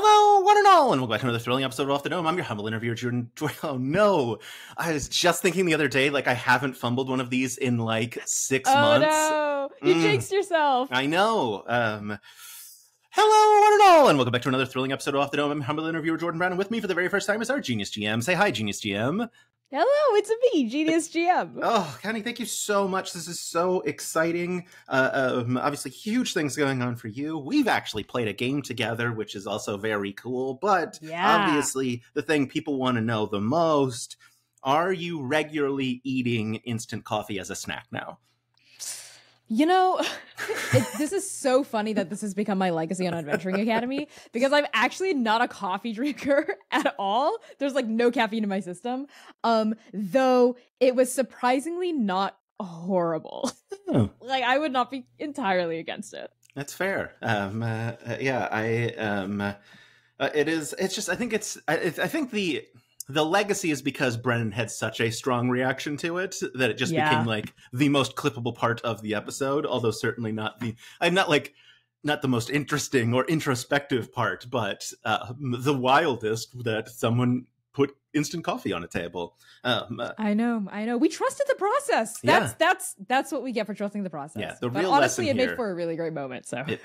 Hello, one and all, and welcome back to another thrilling episode of Off the Dome. I'm your humble interviewer, Jordan. Oh no, I was just thinking the other day, like I haven't fumbled one of these in like 6 months. Oh no, you jinxed yourself. I know. Hello, one and all, and welcome back to another thrilling episode of Off the Dome. I'm your humble interviewer, Jordan Brown, and with me for the very first time is our Genius GM. Say hi, Genius GM. Hello, it's me, Genius GM. Oh, Connie, thank you so much. This is so exciting. Obviously, huge things going on for you. We've actually played a game together, which is also very cool. But obviously, the thing people want to know the most, are you regularly eating instant coffee as a snack now? You know, this is so funny that this has become my legacy on Adventuring Academy, because I'm actually not a coffee drinker at all. There's like no caffeine in my system. Though it was surprisingly not horrible. Oh. Like I would not be entirely against it. That's fair. It is. It's just. I think it's. I think the legacy is because Brennan had such a strong reaction to it that it just became like the most clippable part of the episode, although certainly not the most interesting or introspective part, but the wildest that someone put instant coffee on a table. I know. We trusted the process. That's what we get for trusting the process. Yeah, the but real honestly, lesson it here, made for a really great moment. So it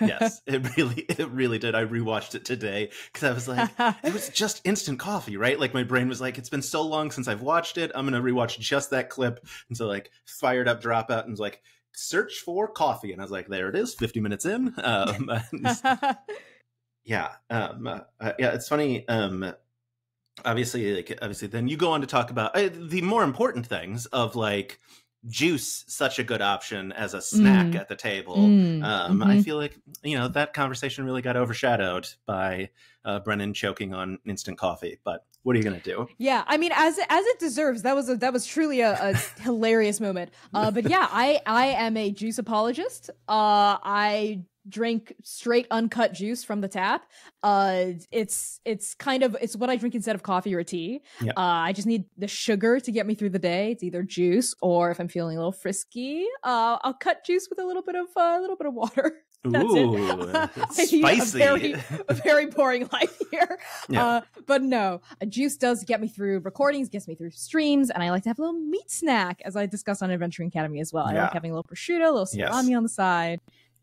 really did. I rewatched it today because I was like, it was just instant coffee, right? Like my brain was like, it's been so long since I've watched it. I'm gonna rewatch just that clip, and so like fired up Dropout and was like, search for coffee, and I was like, there it is, 50 minutes in. It's funny. Obviously, then you go on to talk about the more important things of like juice, such a good option as a snack at the table. I feel like, that conversation really got overshadowed by Brennan choking on instant coffee, but what are you going to do? Yeah, I mean, as it deserves. That was truly a hilarious moment. But yeah, I am a juice apologist. I drink straight uncut juice from the tap. It's what I drink instead of coffee or tea. Yep. I just need the sugar to get me through the day. It's either juice, or if I'm feeling a little frisky, I'll cut juice with a little bit of water. That's it. Spicy. A very boring life here. Yeah. But no, a juice does get me through recordings, gets me through streams, and I like to have a little meat snack, as I discussed on Adventuring Academy as well. I like having a little prosciutto, a little salami on the side.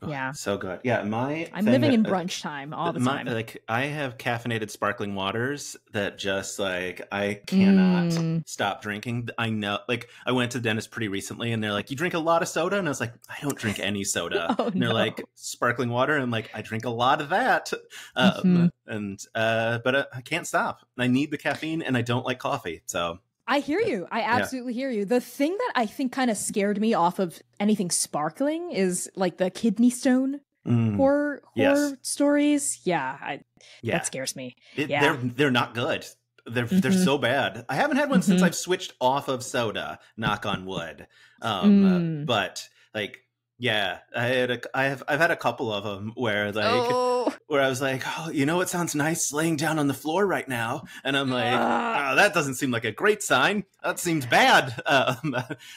Yeah, so good. Yeah, I'm living in brunch time all the time. Like I have caffeinated sparkling waters that just like I cannot stop drinking. I know, like I went to the dentist pretty recently, and they're like, "You drink a lot of soda," and I was like, "I don't drink any soda." And they're like, "Sparkling water," and I'm like, "I drink a lot of that." But I can't stop. I need the caffeine, and I don't like coffee, so. I hear you. I absolutely hear you. The thing that I think kind of scared me off of anything sparkling is like the kidney stone horror stories. That scares me. They're not good. They're so bad. I haven't had one since I've switched off of soda. Knock on wood. But like. Yeah, I've had a couple of them where where I was like, oh, it sounds nice laying down on the floor right now, and I'm like, oh, that doesn't seem like a great sign. That seems bad.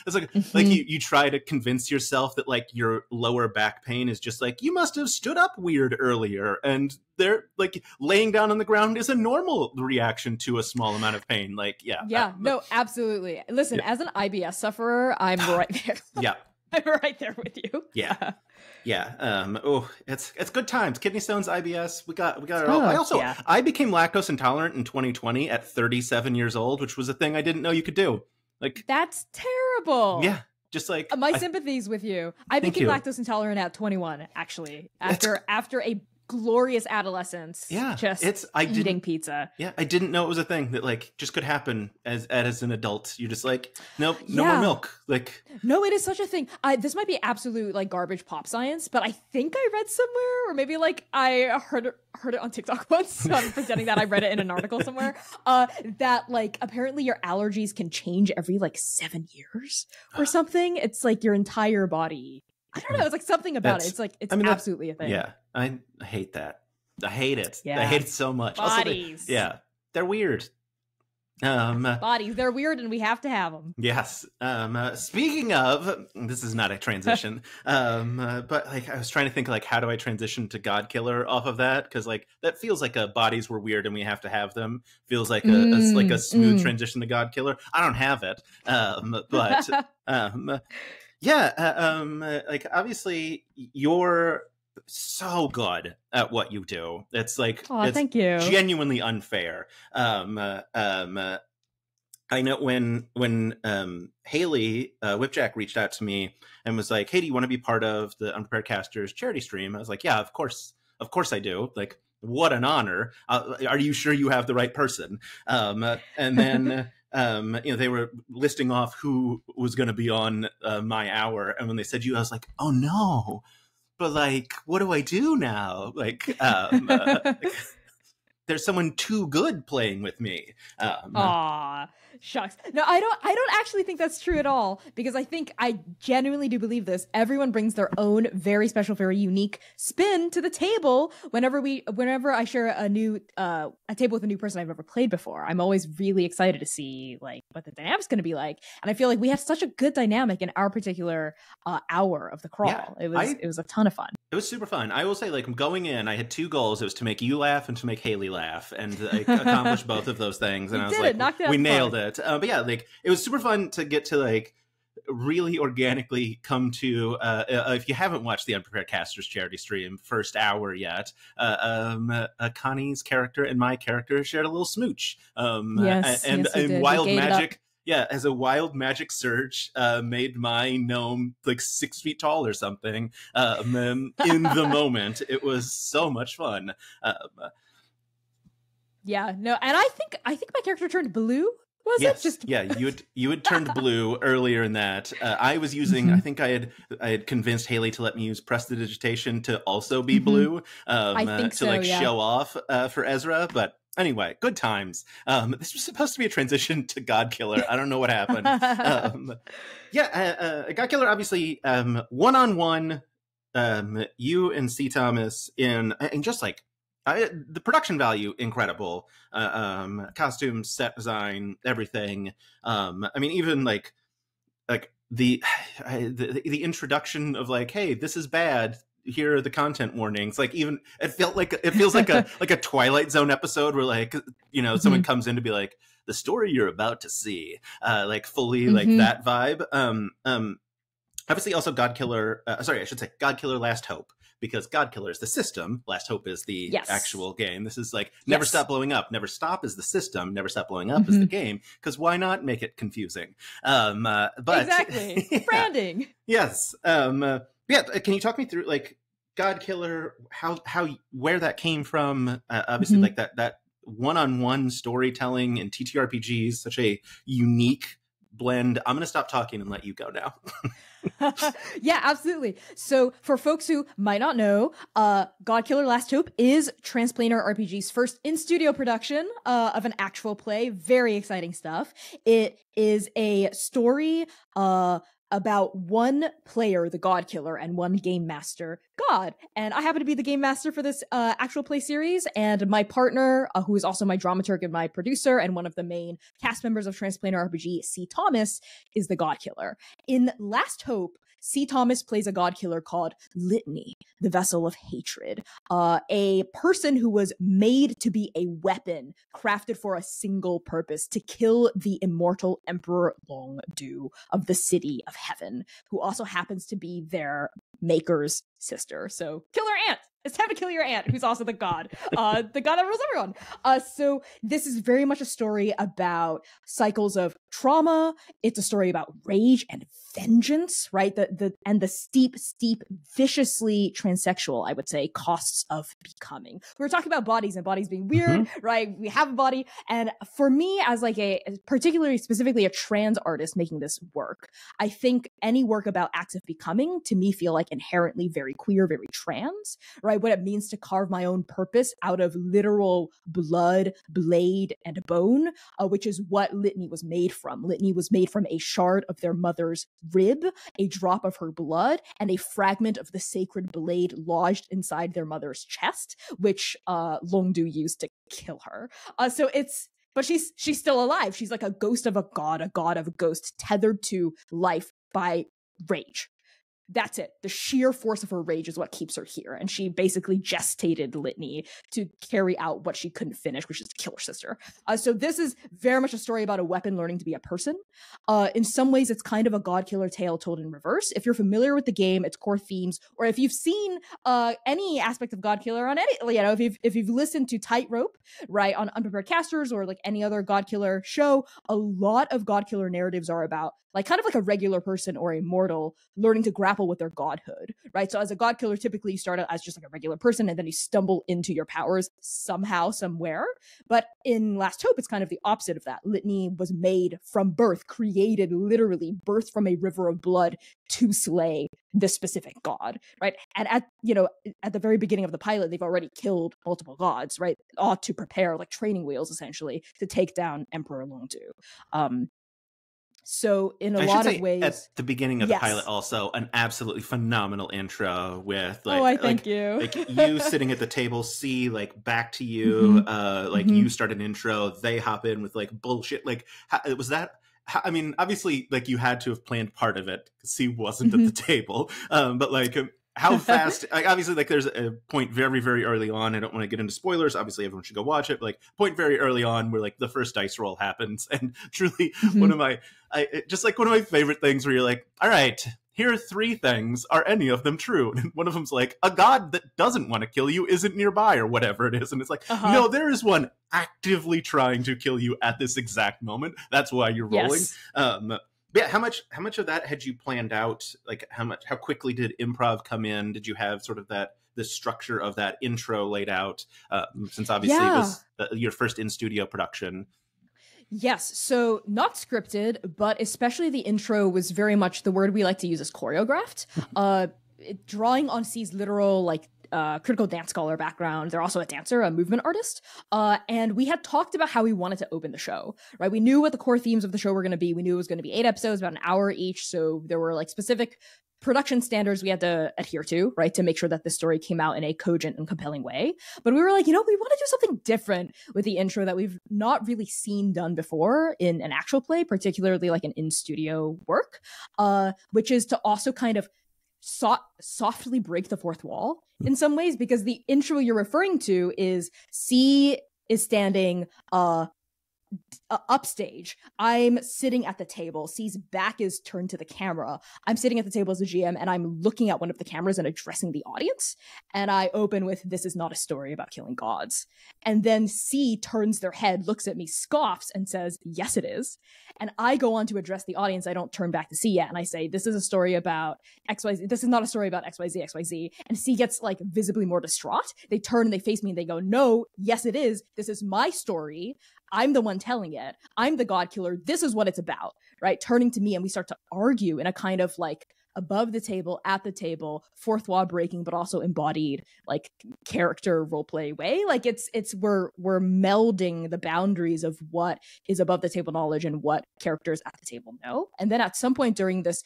It's like you try to convince yourself that like your lower back pain is just like you must have stood up weird earlier, and they're like laying down on the ground is a normal reaction to a small amount of pain. Like no, absolutely. Listen, as an IBS sufferer, I'm right there. Yeah. I'm right there with you. Yeah. It's good times. Kidney stones, IBS, we got it all. I became lactose intolerant in 2020 at 37 years old, which was a thing I didn't know you could do. Like that's terrible. Yeah. Just like my sympathies with you. I became lactose intolerant at 21, actually, after a glorious adolescence. Yeah, eating pizza. Yeah, I didn't know it was a thing that like just could happen as an adult. You're just like, nope, no more milk. Like, no, it is such a thing. This might be absolute like garbage pop science, but I think I read somewhere, or maybe like I heard it on TikTok once. So I'm pretending that I read it in an article somewhere. That like apparently your allergies can change every like 7 years or something. It's like your entire body. I don't know. It's like something about it. It's like absolutely a thing. Yeah, I hate that. I hate it. Yeah. I hate it so much. Bodies. Also, they're weird. Bodies, they're weird and we have to have them. Yes. Speaking of, this is not a transition, but like I was trying to think like how do I transition to Godkiller off of that, because like that feels like a bodies were weird and we have to have them. Feels like a smooth transition to Godkiller. I don't have it, but like obviously you're so good at what you do. It's like, it's thank you. Genuinely unfair. I know when Haley Whipjack reached out to me and was like, "Hey, do you want to be part of the Unprepared Casters charity stream?" I was like, "Yeah, of course I do." Like, what an honor! Are you sure you have the right person? And then they were listing off who was going to be on my hour, and when they said you, I was like, "Oh no!" But like, what do I do now? Like, there's someone too good playing with me. Aw, shucks. No, I don't actually think that's true at all, because I genuinely do believe this. Everyone brings their own very special, very unique spin to the table whenever I share a table with a new person I've never played before. I'm always really excited to see like what the dynamic's going to be like. And I feel like we have such a good dynamic in our particular hour of the crawl. Yeah, it was a ton of fun. It was super fun. I will say, like, going in, I had two goals. It was to make you laugh and to make Haley laugh, and I accomplished both of those things. And I was like, we nailed it. But yeah, like, it was super fun to get to like really organically come to. If you haven't watched the Unprepared Casters charity stream first hour yet, Connie's character and my character shared a little smooch. And wild magic. Yeah, as a wild magic surge made my gnome like 6 feet tall or something in the moment. It was so much fun. Yeah, no, and I think my character turned blue. Was yes, it just? Yeah, you had turned blue earlier in that. I was using. I think I had convinced Haley to let me use prestidigitation to also be blue. I think so, to show off for Ezra, but. Anyway, good times. This was supposed to be a transition to Godkiller. I don't know what happened. Godkiller, obviously, one-on-one, you and C. Thomas and just like the production value, incredible. Costumes, set design, everything. I mean, even like the introduction of like, hey, this is bad. Here are the content warnings. Like, even it feels like a Twilight Zone episode where like someone comes in to be like, the story you're about to see, like fully like that vibe. Obviously also Godkiller. Sorry, I should say Godkiller Last Hope, because Godkiller is the system. Last Hope is the actual game. This is like Never Stop Blowing Up. Never Stop is the system. Never Stop Blowing Up is the game. Because why not make it confusing? But exactly branding. Yes. Yeah, can you talk me through like Godkiller, where that came from? Obviously, like that one-on-one storytelling in TTRPGs, such a unique blend. I'm going to stop talking and let you go now. Yeah, absolutely. So for folks who might not know, Godkiller Last Hope is Transplanar RPG's first in-studio production of an actual play. Very exciting stuff. It is a story about one player, the Godkiller, and one game master, God. And I happen to be the game master for this actual play series, and my partner, who is also my dramaturg and my producer, and one of the main cast members of Transplanar RPG, C. Thomas, is the Godkiller. In Last Hope, C. Thomas plays a Godkiller called Litany, the Vessel of Hatred, a person who was made to be a weapon crafted for a single purpose, to kill the immortal Emperor Longdu of the City of Heaven, who also happens to be their maker's sister. So kill their aunt. It's time to kill your aunt, who's also the god that rules everyone. So this is very much a story about cycles of trauma. It's a story about rage and vengeance, right? The steep, viciously transsexual, I would say, costs of becoming. We were talking about bodies and bodies being weird, right? We have a body. And for me, as like particularly specifically a trans artist making this work, I think any work about acts of becoming to me feel like inherently very queer, very trans, right? What it means to carve my own purpose out of literal blood, blade, and bone, which is what Litany was made from. Litany was made from a shard of their mother's rib, a drop of her blood, and a fragment of the sacred blade lodged inside their mother's chest, which Longdu used to kill her. but she's still alive. She's like a ghost of a god of a ghost, tethered to life by rage. That's it. The sheer force of her rage is what keeps her here. And she basically gestated Litany to carry out what she couldn't finish, which is to kill her sister. So this is very much a story about a weapon learning to be a person. In some ways, it's kind of a Godkiller tale told in reverse. If you're familiar with the game, its core themes, or if you've seen any aspect of Godkiller on any, if you've listened to Tightrope, right, on Unprepared Casters or like any other Godkiller show, a lot of Godkiller narratives are about like kind of like a regular person or a mortal learning to grapple with their godhood, right? So as a Godkiller, typically you start out as just like a regular person and then you stumble into your powers somehow, somewhere. But in Last Hope, it's kind of the opposite of that. Litany was made from birth, created literally, birthed from a river of blood to slay this specific god, right? And at the very beginning of the pilot, they've already killed multiple gods, right? All to prepare like training wheels essentially to take down Emperor Longdu. So in a lot of ways, at the beginning of the pilot, also an absolutely phenomenal intro with like, I thank you. Like you sitting at the table, see like back to you, you start an intro, they hop in with like bullshit. Like, was that? I mean, obviously, like you had to have planned part of it because he wasn't at the table, but like. How fast, like, obviously, like there's a point very, very early on. I don't want to get into spoilers. Obviously, everyone should go watch it. But, like, point very early on where like the first dice roll happens. And truly one of my favorite things where you're like, all right, here are 3 things. Are any of them true? And one of them's like, a god that doesn't want to kill you isn't nearby or whatever it is. And it's like, no, there is one actively trying to kill you at this exact moment. That's why you're rolling. Yes. Yeah, how much of that had you planned out? Like how quickly did improv come in? Did you have sort of the structure of that intro laid out? Since obviously it was your first in-studio production. Yes, so not scripted, but especially the intro was very much the word we like to use as choreographed. Drawing on C's literal like critical dance scholar background. They're also a dancer, a movement artist. And we had talked about how we wanted to open the show, right? We knew what the core themes of the show were going to be. We knew it was going to be 8 episodes, about an hour each. So there were like specific production standards we had to adhere to, right? To make sure that the story came out in a cogent and compelling way. But we were like, we want to do something different with the intro that we've not really seen done before in an actual play, particularly like an in-studio work, which is to also kind of softly break the fourth wall in some ways, because the intro you're referring to is C is standing upstage. I'm sitting at the table. C's back is turned to the camera. I'm sitting at the table as a GM and I'm looking at one of the cameras and addressing the audience. And I open with, "This is not a story about killing gods." And then C turns their head, looks at me, scoffs, and says, "Yes, it is." And I go on to address the audience. I don't turn back to C yet. And I say, "This is a story about XYZ. This is not a story about XYZ, XYZ." And C gets like visibly more distraught. They turn and they face me and they go, "No, yes, it is. This is my story. I'm the one telling it. I'm the Godkiller. This is what it's about," right? Turning to me, and we start to argue in a kind of like above the table, at the table, fourth wall breaking, but also embodied like character roleplay way. Like we're melding the boundaries of what is above the table knowledge and what characters at the table know. And then at some point during this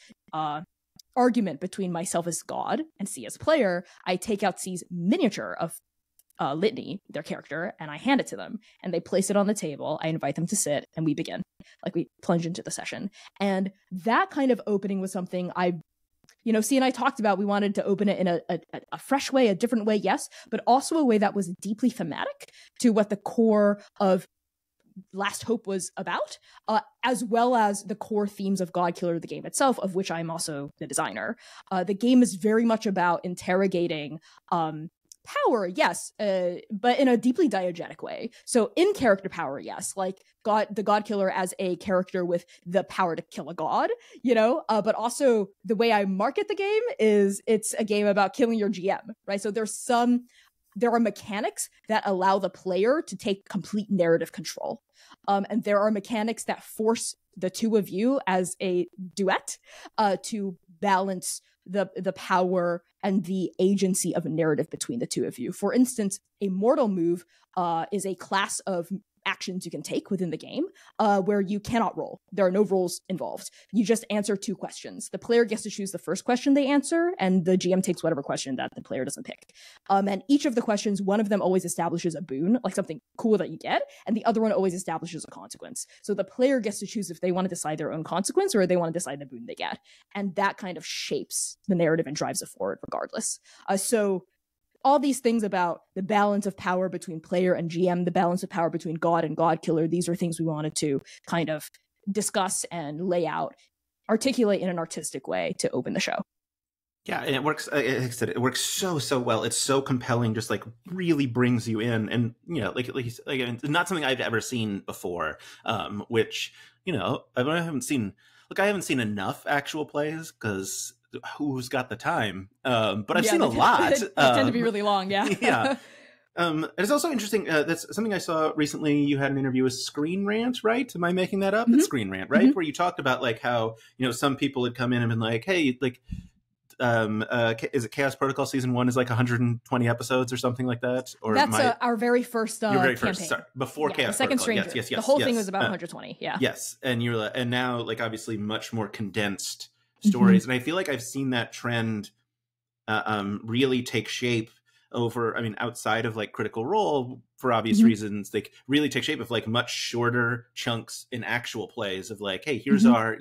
argument between myself as God and C as player, I take out C's miniature of Litany, their character, and I hand it to them, and they place it on the table. I invite them to sit, and we begin. Like, we plunge into the session. And that kind of opening was something C and I talked about. We wanted to open it in a fresh way, a different way, yes, but also a way that was deeply thematic to what the core of Last Hope was about, as well as the core themes of Godkiller, the game itself, of which I'm also the designer. The game is very much about interrogating power, yes, but in a deeply diegetic way. So in character power, yes, like the Godkiller as a character with the power to kill a god, but also the way I market the game is it's a game about killing your GM, right? So there are mechanics that allow the player to take complete narrative control. And there are mechanics that force the two of you as a duet to balance the power and the agency of a narrative between the two of you. For instance, a mortal move is a class of actions you can take within the game where you cannot roll. There are no rolls involved. You just answer 2 questions. The player gets to choose the first question they answer, and the GM takes whatever question that the player doesn't pick. And each of the questions, one of them always establishes a boon, like something cool that you get, and the other one always establishes a consequence. So the player gets to choose if they want to decide their own consequence or they want to decide the boon they get. And that kind of shapes the narrative and drives it forward regardless. So all these things about the balance of power between player and GM, the balance of power between God and Godkiller, these are things we wanted to kind of discuss and lay out, articulate in an artistic way to open the show. Yeah, and it works. Like I said, it works so well. It's so compelling, just like really brings you in, and like it's not something I've ever seen before. Which I haven't seen. Look, I haven't seen enough actual plays because who's got the time? But I've seen a lot. They tend to be really long. Yeah. Yeah. It's also interesting. That's something I saw recently. You had an interview with Screen Rant, right? Am I making that up? It's Screen Rant, right? Where you talked about like how some people had come in and been like, "Hey, like, is it Chaos Protocol season 1 is like 120 episodes or something like that?" Or that's our very first your very campaign. First, sorry, before Chaos the second Protocol. Stranger. Yes. The whole thing was about 120. Yeah. Yes, and and now like obviously much more condensed stories, and I feel like I've seen that trend really take shape over, outside of like Critical Role for obvious reasons, like really take shape of like much shorter chunks in actual plays of like, hey, here's our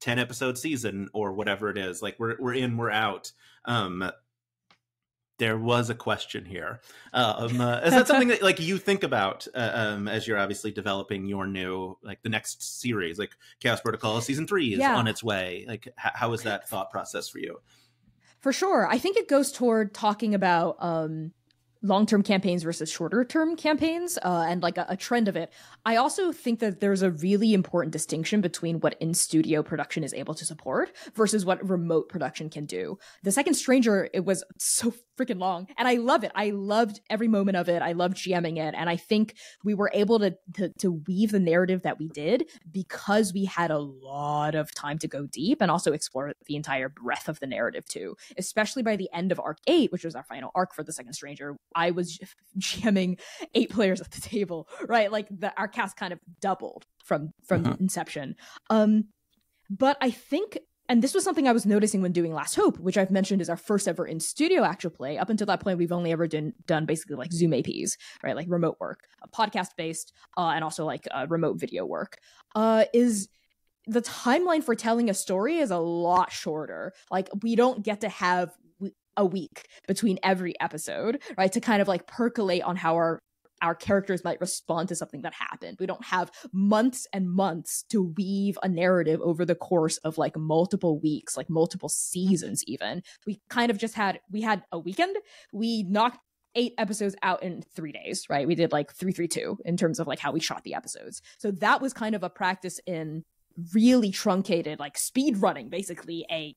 10 episode season or whatever it is, like we're in, we're out. There was a question here. Is that something that like you think about as you're obviously developing your new, like the next series, like Chaos Protocol season 3 is on its way? Like how is that thought process for you? For sure. I think it goes toward talking about long-term campaigns versus shorter-term campaigns and like a trend of it. I also think that there's a really important distinction between what in-studio production is able to support versus what remote production can do. The Second Stranger, it was so freaking long, and I love it. I loved every moment of it. I loved GMing it, and I think we were able to weave the narrative that we did because we had a lot of time to go deep and also explore the entire breadth of the narrative too, especially by the end of Arc 8, which was our final arc for The Second Stranger. I was GMing 8 players at the table, right? Like our cast kind of doubled from inception. But I think, and this was something I was noticing when doing Last Hope, which I've mentioned is our first ever in studio actual play. Up until that point, we've only ever done basically like Zoom APs, right? Like remote work, podcast based, and also like remote video work. Is the timeline for telling a story is a lot shorter. Like we don't get to have a week between every episode, right? To kind of like percolate on how our characters might respond to something that happened. We don't have months and months to weave a narrative over the course of like multiple weeks, like multiple seasons even. We kind of just had a weekend. We knocked 8 episodes out in 3 days, right? We did like 3-3-2 in terms of like how we shot the episodes. So that was kind of a practice in really truncated, like speed running basically an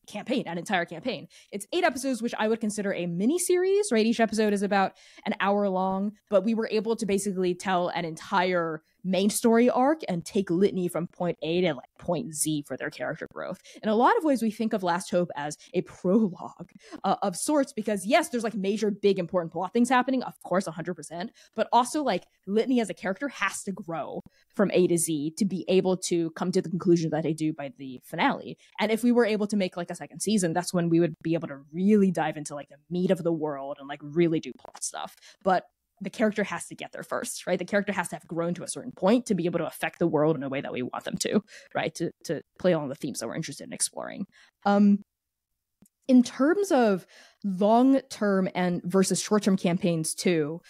entire campaign. It's 8 episodes, which I would consider a mini series, right? Each episode is about an hour long, but we were able to basically tell an entire main story arc and take Litany from point A to like point Z for their character growth. In a lot of ways, we think of Last Hope as a prologue of sorts, because yes, there's like major, big, important plot things happening, of course, 100%, but also like Litany as a character has to grow from A to Z to be able to come to the conclusion that they do by the finale. And if we were able to make like a second season, that's when we would be able to really dive into like the meat of the world and like really do plot stuff. But the character has to get there first, right? The character has to have grown to a certain point to be able to affect the world in a way that we want them to, right? To play along the themes that we're interested in exploring. In terms of long-term and versus short-term campaigns too,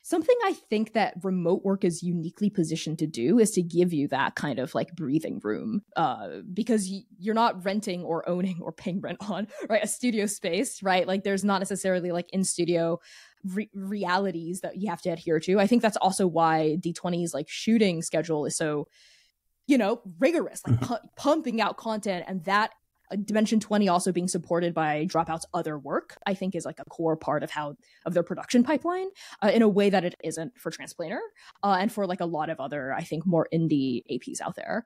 something I think that remote work is uniquely positioned to do is to give you that kind of like breathing room, because you're not renting or owning or paying rent on, right, a studio space, right? Like there's not necessarily like in-studio realities that you have to adhere to. I think that's also why D20's like shooting schedule is so, rigorous, like pumping out content, and that Dimension 20 also being supported by Dropout's other work, I think is like a core part of their production pipeline in a way that it isn't for Transplanar and for like a lot of other, I think, more indie APs out there.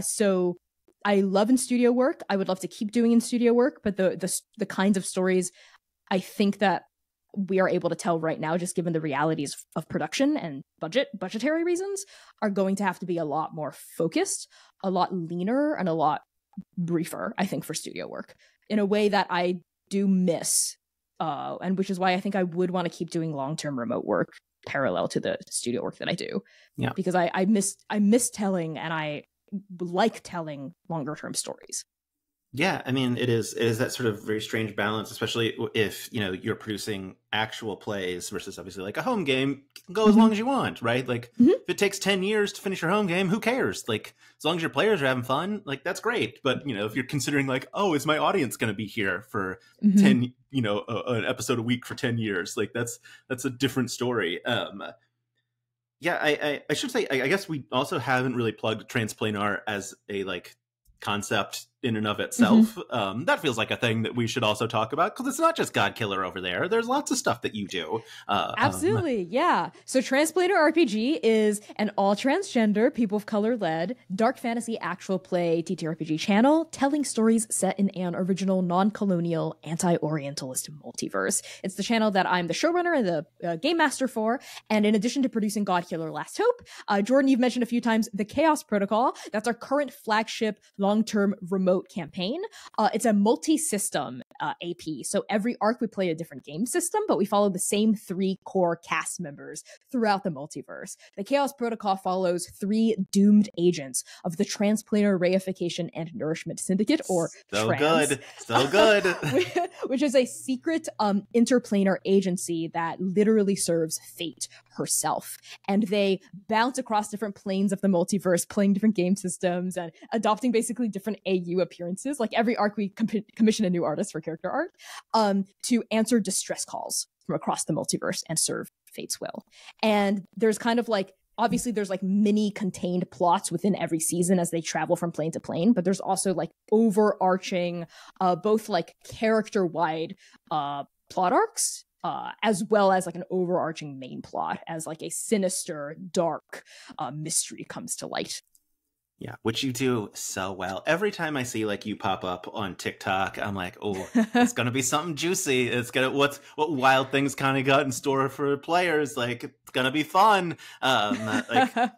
So I love in-studio work. I would love to keep doing in-studio work, but the kinds of stories I think that we are able to tell right now, just given the realities of production and budgetary reasons, are going to have to be a lot more focused, a lot leaner, and a lot briefer, I think, for studio work in a way that I do miss. And which is why I think I would want to keep doing long-term remote work parallel to the studio work that I do. Yeah. Because I miss telling, and I like telling longer term stories. Yeah, I mean, it is that sort of very strange balance, especially if, you're producing actual plays versus obviously like a home game. You can go as long as you want, right? Like if it takes 10 years to finish your home game, who cares? Like as long as your players are having fun, like that's great. But, if you're considering like, oh, is my audience going to be here for 10, an episode a week for 10 years? Like that's a different story. Yeah, I should say, I guess we also haven't really plugged Transplanar as a like concept in and of itself. That feels like a thing that we should also talk about, because it's not just Godkiller over there. There's lots of stuff that you do. Absolutely, yeah. So Transplanar RPG is an all-transgender, people of color-led, dark fantasy actual play TTRPG channel telling stories set in an original, non-colonial, anti-Orientalist multiverse. It's the channel that I'm the showrunner and the game master for, and in addition to producing Godkiller Last Hope, Jordan, you've mentioned a few times the Chaos Protocol. That's our current flagship long-term remote campaign. It's a multi-system AP. So every arc we play a different game system, but we follow the same 3 core cast members throughout the multiverse. The Chaos Protocol follows 3 doomed agents of the Transplanar Reification and Nourishment Syndicate, or Trans. So good. Which is a secret interplanar agency that literally serves Fate herself. And they bounce across different planes of the multiverse, playing different game systems and adopting basically different AU appearances. Like every arc we commission a new artist for character art to answer distress calls from across the multiverse and serve Fate's will. And there's kind of like, obviously there's like mini contained plots within every season as they travel from plane to plane, but there's also like overarching both like character-wide plot arcs as well as like an overarching main plot as like a sinister, dark mystery comes to light. Yeah, which you do so well. Every time I see like you pop up on TikTok, I'm like, oh, it's gonna be something juicy. It's gonna what wild things kind of got in store for players. Like it's gonna be fun. Yeah,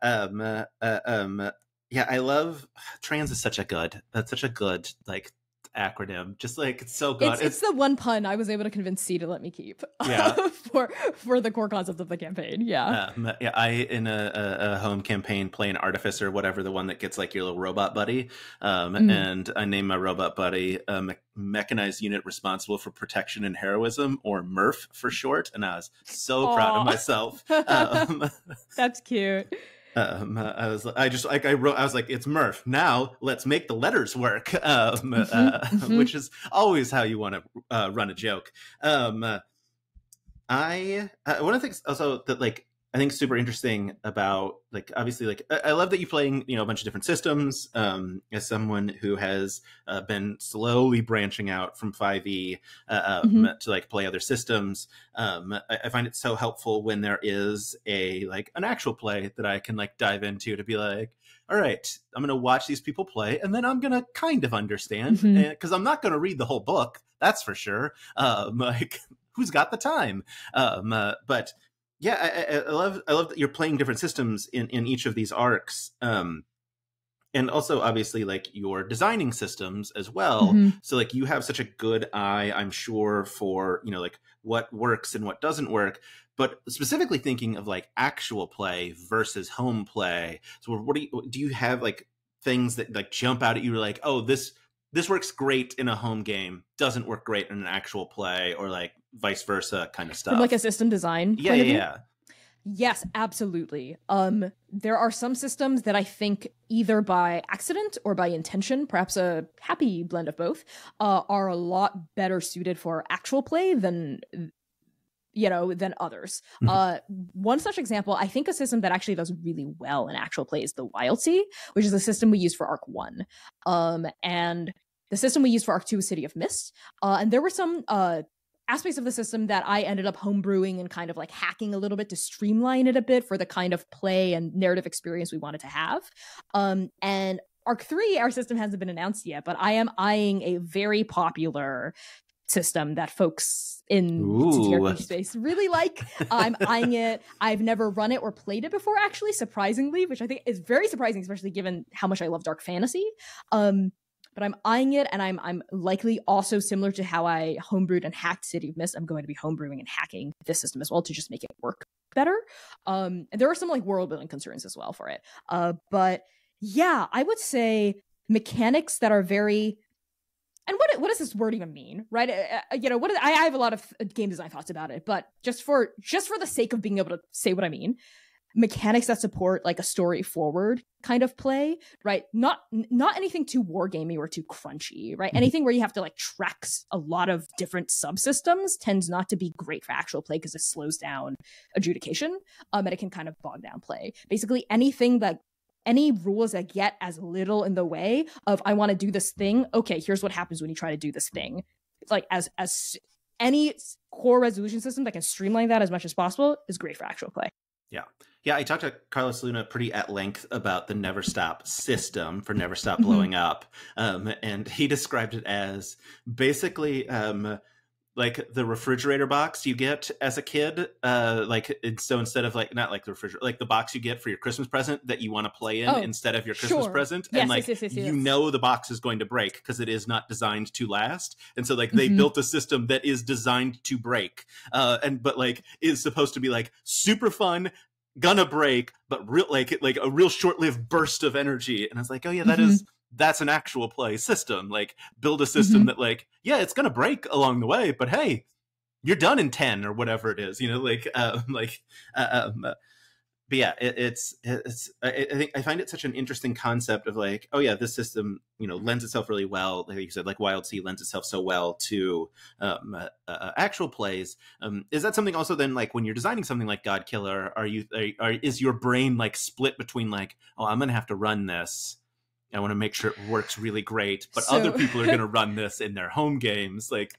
I love Trans is such a good like acronym. Just like it's so good. It's the one pun I was able to convince C to let me keep. Yeah. for the core concept of the campaign. Yeah. I in a home campaign play an artificer, whatever, the one that gets like your little robot buddy. And I named my robot buddy Mechanized Unit Responsible for Protection and Heroism, or MRF for short. And I was so proud of myself. That's cute. I was like, it's Murph. Now let's make the letters work, which is always how you want to run a joke. One of the things also that like I think super interesting about like obviously like I love that you're playing a bunch of different systems. As someone who has been slowly branching out from 5e to like play other systems, I find it so helpful when there is an actual play that I can like dive into to be like, all right, I'm going to watch these people play and then I'm going to kind of understand, because I'm not going to read the whole book, that's for sure. Like who's got the time? But yeah, I love that you're playing different systems in each of these arcs. And also obviously like you're designing systems as well. So like you have such a good eye, I'm sure, for, like what works and what doesn't work, but specifically thinking of like actual play versus home play. So what do you have like things that like jump out at you like, oh, this works great in a home game, doesn't work great in an actual play, or like vice versa kind of stuff? From like a system design point of view? Yes, absolutely. There are some systems that I think either by accident or by intention, perhaps a happy blend of both, are a lot better suited for actual play than others. One such example, I think a system that actually does really well in actual play is the Wild Sea, which is a system we use for Arc 1. And the system we used for Arc 2 is City of Mist. And there were some aspects of the system that I ended up homebrewing and kind of like hacking a little bit to streamline it a bit for the kind of play and narrative experience we wanted to have. And Arc 3, our system hasn't been announced yet, but I am eyeing a very popular system that folks in Ooh. TTRPG space really like. I'm eyeing it. I've never run it or played it before, actually, surprisingly, which I think is very surprising, especially given how much I love dark fantasy. But I'm eyeing it, and I'm likely also, similar to how I homebrewed and hacked City of Mist, I'm going to be homebrewing and hacking this system as well to just make it work better. And there are some like world building concerns as well for it. But yeah, I would say mechanics that are very, and what does this word even mean, right? I have a lot of game design thoughts about it, but just for the sake of being able to say what I mean, mechanics that support like a story forward kind of play, right? Not anything too wargamey or too crunchy, right? Anything where you have to like track a lot of different subsystems tends not to be great for actual play because it slows down adjudication, and it can kind of bog down play. Basically, any rules that get as little in the way of I want to do this thing. Okay, here's what happens when you try to do this thing. It's like as any core resolution system that can streamline that as much as possible is great for actual play. Yeah, I talked to Carlos Luna pretty at length about the Never Stop system for Never Stop Blowing Up. And he described it as basically like the refrigerator box you get as a kid. So instead of like, not like the refrigerator, like the box you get for your Christmas present that you want to play in instead of your Christmas present. Yes, and like, yes. you know, the box is going to break because it is not designed to last. And so like they built a system that is designed to break. But like is supposed to be like super fun, gonna break, but real like a real short-lived burst of energy. And I was like, oh yeah, that's an actual play system. Like build a system that like, yeah, it's gonna break along the way, but hey, you're done in 10 or whatever it is, you know, but yeah, it's I think I find it such an interesting concept of like, oh yeah, this system, you know, lends itself really well, like you said, like Wild Sea lends itself so well to actual plays. Is that something also then, like when you're designing something like Godkiller, is your brain like split between like, oh, I'm gonna have to run this, I want to make sure it works really great, but other people are gonna run this in their home games, like?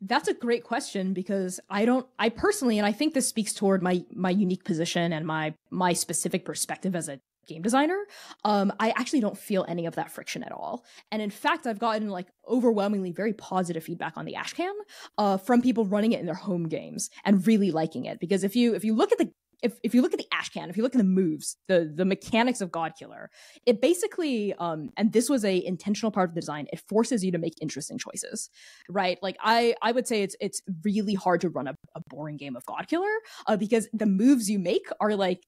That's a great question, because I personally, and I think this speaks toward my unique position and my specific perspective as a game designer, I actually don't feel any of that friction at all. And in fact, I've gotten like overwhelmingly very positive feedback on the Ashcan from people running it in their home games and really liking it. Because if you look at the Ashcan, if you look at the moves, the mechanics of Godkiller, it basically, and this was a intentional part of the design, it forces you to make interesting choices, right? Like I would say it's really hard to run a boring game of Godkiller because the moves you make are like,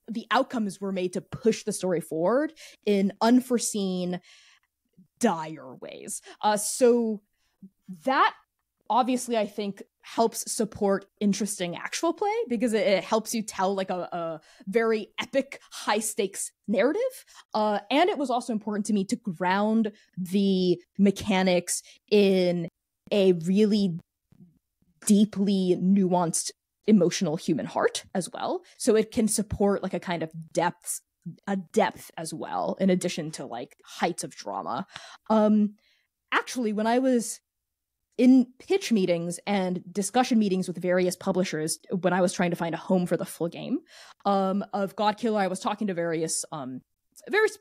the outcomes were made to push the story forward in unforeseen, dire ways. So that obviously, I think, helps support interesting actual play because it helps you tell like a very epic, high stakes narrative. And it was also important to me to ground the mechanics in a really deeply nuanced emotional human heart as well. So it can support like a kind of depth as well, in addition to like heights of drama. Actually, when I was in pitch meetings and discussion meetings with various publishers, when I was trying to find a home for the full game of Godkiller, I was talking to various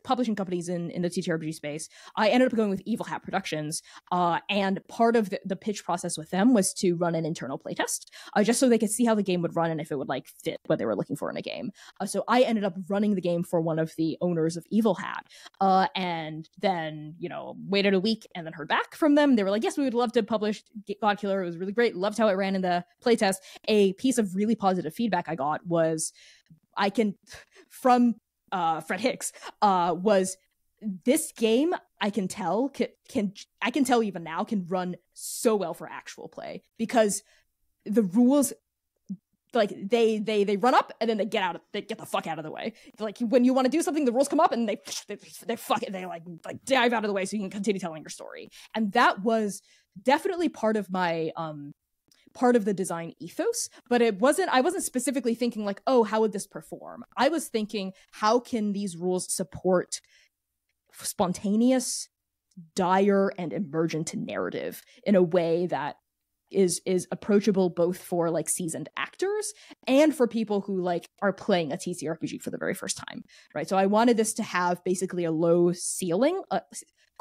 publishing companies in the TTRPG space. I ended up going with Evil Hat Productions, and part of the pitch process with them was to run an internal playtest, just so they could see how the game would run and if it would like fit what they were looking for in a game. So I ended up running the game for one of the owners of Evil Hat, and then waited a week and then heard back from them. They were like, yes, we would love to publish Godkiller. It was really great. Loved how it ran in the playtest. A piece of really positive feedback I got was from Fred Hicks, was this game I can tell even now can run so well for actual play, because the rules, like they run up and then they get the fuck out of the way. Like when you want to do something, the rules come up and they fuck it, they like dive out of the way so you can continue telling your story. And that was definitely part of my part of the design ethos, but I wasn't specifically thinking like, oh, how would this perform? I was thinking, how can these rules support spontaneous, dire, and emergent narrative in a way that is approachable both for like seasoned actors and for people who like are playing a TTRPG for the very first time, right? So I wanted this to have basically a low ceiling,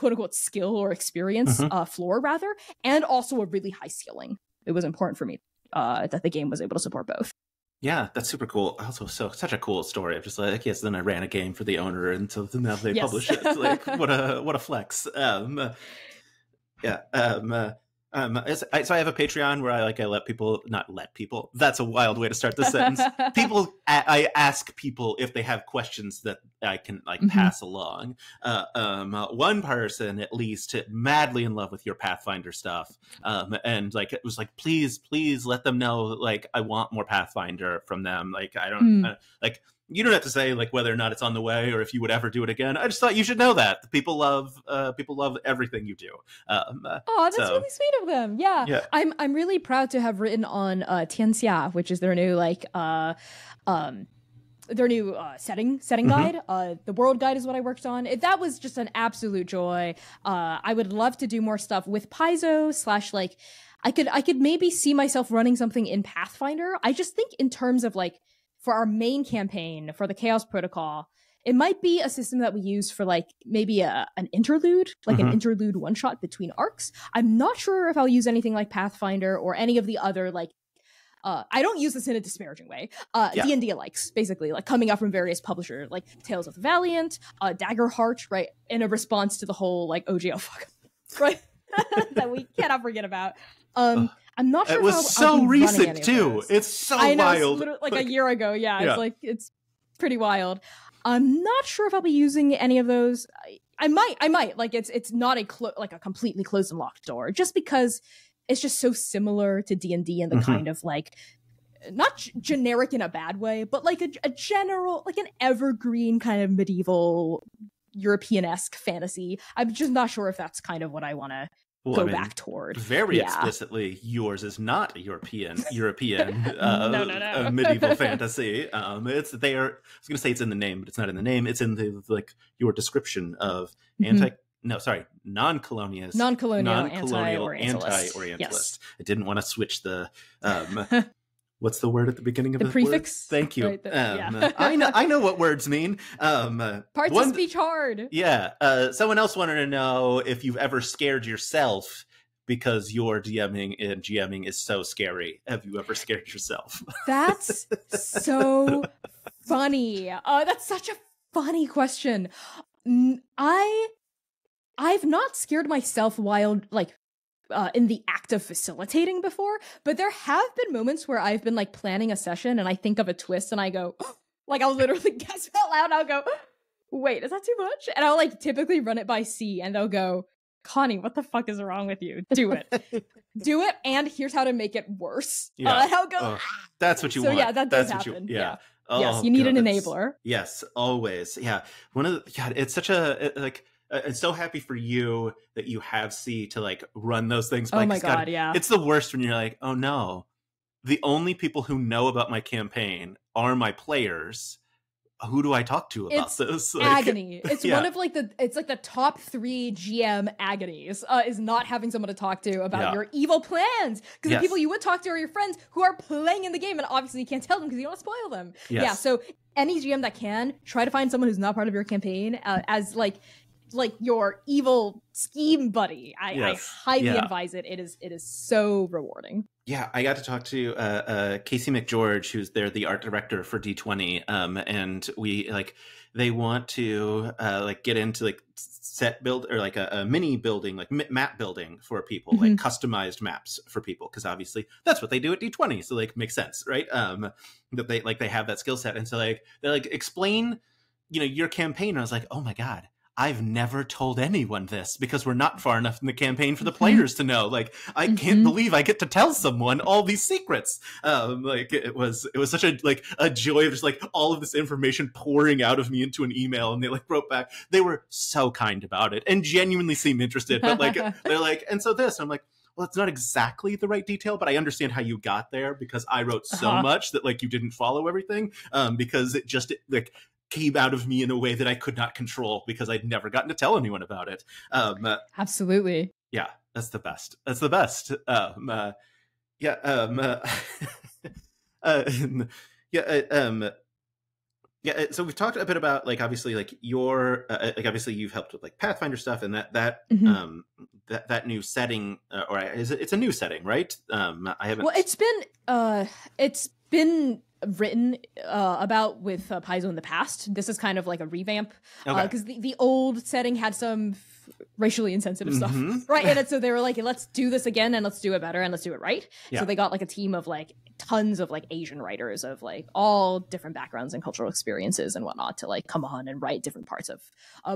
quote unquote skill or experience floor rather, and also a really high ceiling. It was important for me that the game was able to support both. Yeah, that's super cool. Also, such a cool story. I'm just like, yes. Then I ran a game for the owner, and so now they publish it. Like, what a flex. So I have a Patreon where I let people, not let people. That's a wild way to start the sentence. I ask people if they have questions that I can pass along. One person at least madly in love with your Pathfinder stuff, and it was like, please let them know I want more Pathfinder from them. I don't you don't have to say whether or not it's on the way or if you would ever do it again. I just thought you should know that people love everything you do. That's really sweet of them. Yeah. I'm really proud to have written on Tianxia, which is their new setting guide. The world guide is what I worked on. That was just an absolute joy. I would love to do more stuff with Paizo / I could maybe see myself running something in Pathfinder. I just think in terms of for our main campaign, for the Chaos Protocol, it might be a system that we use for maybe an interlude, an interlude one-shot between arcs. I'm not sure if I'll use anything like Pathfinder or any of the other I don't use this in a disparaging way. D&D likes, basically, coming out from various publishers, like Tales of the Valiant, Daggerheart, right, in a response to the whole OGL fuck, right, that we cannot forget about. I'm not sure. It was so recent too. It's so wild. It's a year ago. Yeah. It's pretty wild. I'm not sure if I'll be using any of those. I might. It's not a completely closed and locked door, just because it's just so similar to D&D and the kind of not generic in a bad way, but a general an evergreen kind of medieval European-esque fantasy. I'm just not sure if that's kind of what I want to go back toward. Very explicitly, yours is not a European no. medieval fantasy. It's there. I was going to say it's in the name, but it's not in the name. It's in the your description of non-colonialist, anti-Orientalist. Yes. I didn't want to switch the what's the word at the beginning of the prefix? Word? Thank you. Right, I know what words mean. Parts of speech hard. Yeah. Someone else wanted to know if you've ever scared yourself because your DMing and GMing is so scary. Have you ever scared yourself? That's so funny. That's such a funny question. I've not scared myself while in the act of facilitating before, but there have been moments where I've been planning a session and I think of a twist and I go, I'll literally gasp out loud and I'll go, wait, is that too much? And I'll typically run it by C and they'll go, Connie, what the fuck is wrong with you? Do it. Do it, and here's how to make it worse. And I'll go, that's what you want. So yeah, that does happen. Yeah. Yes, you need an enabler. Yes, always. Yeah. It's such a I'm so happy for you that you have C to run those things. Oh my God, yeah. It's the worst when you're oh no, the only people who know about my campaign are my players. Who do I talk to about this? Agony. It's one of the top 3 GM agonies is not having someone to talk to about your evil plans. Because the people you would talk to are your friends who are playing in the game, and obviously you can't tell them because you don't want to spoil them. Yes. Yeah, so any GM that can, try to find someone who's not part of your campaign as your evil scheme buddy. I highly advise it. It is so rewarding. Yeah, I got to talk to Casey McGeorge, who's the art director for D20, and we they want to get into set build or a mini building, map building for people, customized maps for people, because obviously that's what they do at D20, so makes sense, right? That they have that skill set, and so they're explain your campaign. And I was like, oh my God, I've never told anyone this because we're not far enough in the campaign for the players to know. I can't believe I get to tell someone all these secrets. It was such a joy of just all of this information pouring out of me into an email, and they wrote back. They were so kind about it and genuinely seemed interested. But they're and so this, and I'm well, it's not exactly the right detail, but I understand how you got there because I wrote so much that you didn't follow everything. Because it just came out of me in a way that I could not control because I'd never gotten to tell anyone about it. Absolutely. Yeah, that's the best. That's the best. Yeah, so we've talked a bit about like obviously like your like obviously you've helped with like Pathfinder stuff and that new setting or is it's a new setting, right? I haven't. Well, it's been written about with Paizo in the past. This is kind of like a revamp because the old setting had some racially insensitive stuff, right? And so they were like, let's do this again and let's do it better and let's do it right. Yeah. So they got like a team of like tons of like Asian writers of like all different backgrounds and cultural experiences and whatnot to like come on and write different parts of